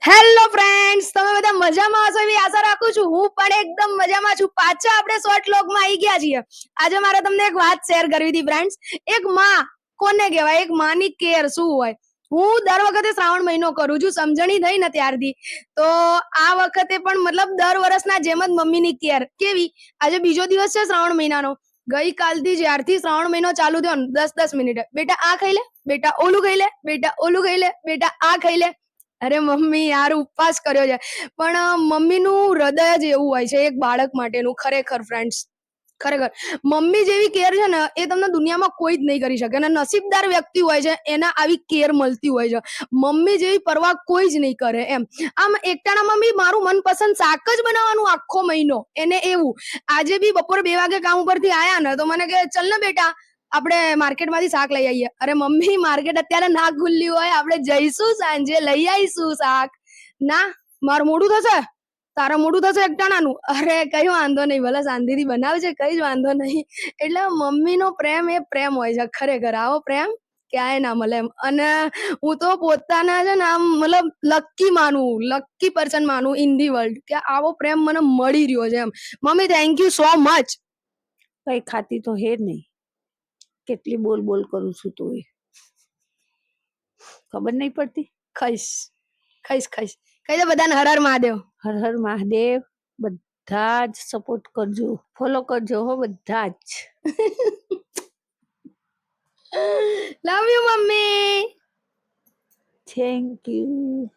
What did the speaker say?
Hello friends, તમે બધા મજામાં હશો એવી આશા રાખું છું. હું પણ એકદમ મજામાં છું. પાછા આપણે શોર્ટ વ્લોગમાં આવી ગયા છીએ. આજે મારે તમને એક વાત શેર કરવી હતી ફ્રેન્ડ્સ. એક માં કોને કહેવાય? એક માની કેર શું હોય? હું દર વખતે શ્રાવણ મહિનો કરું છું, સમજણી થઈ ને ત્યારથી. તો આ વખતે પણ મતલબ દર વર્ષના જેમ જ મમ્મીની કેર કેવી. આજે બીજો દિવસ છે શ્રાવણ મહિનાનો. ગઈકાલથી જ્યારથી શ્રાવણ મહિનો ચાલુ થયો ને 10-10 મિનિટે, બેટા આ ખાઈ લે, બેટા ઓલું ખાઈ લે, બેટા ઓલું ખાઈ લે, બેટા આ ખાઈ લે. અરે મમ્મી યાર, ઉપવાસ કર્યો છે, પણ મમ્મીનું હૃદય જ એવું હોય છે એક બાળક માટેનું. ખરેખર ફ્રેન્ડ્સ, ખરેખર મમ્મી જેવી કેર છે ને એ તમને દુનિયામાં કોઈ જ નહીં કરી શકે. અને નસીબદાર વ્યક્તિ હોય છે એના આવી કેર મળતી હોય છે. મમ્મી જેવી પરવા કોઈ જ નહીં કરે એમ. આમ એકટાણા મમ્મી મારું મનપસંદ શાક જ બનાવવાનું આખો મહિનો, એને એવું. આજે બી બપોરે 2 વાગે કામ ઉપરથી આયા ને તો મને કહે ચલ ને બેટા આપણે માર્કેટમાંથી શાક લઈ આવીએ. અરે મમ્મી, માર્કેટ અત્યારે ના ખુલ્લી હોય, આપણે જઈશું સાંજે લઈ આવીશું શાક. ના, મારું મોડું થશે, તારા મોડું થશે એકટાણાનું. અરે કઈ વાંધો નહીં, ભલે શાંતિથી બનાવજે, કઈ જ વાંધો નહીં. એટલે મમ્મીનો પ્રેમ એ પ્રેમ હોય છે ખરેખર. આવો પ્રેમ ક્યાંય ના મળે એમ. અને હું તો પોતાના છે ને આમ મતલબ લકી પર્સન માનું ઇન ધી વર્લ્ડ કે આવો પ્રેમ મને મળી રહ્યો છે એમ. Mummy thank you so much. કઈ ખાતી તો હે નહીં, કેટલી બોલ બોલ કરું છું તો એ ખબર નહીં પડતી. ખાઈશ ખાઈશ ખાઈશ કહી દે બધાને હર હર મહાદેવ. હર હર મહાદેવ. બધા જ સપોર્ટ કરજો, ફોલો કરજો હો બધા જ. Love you mummy. Thank you.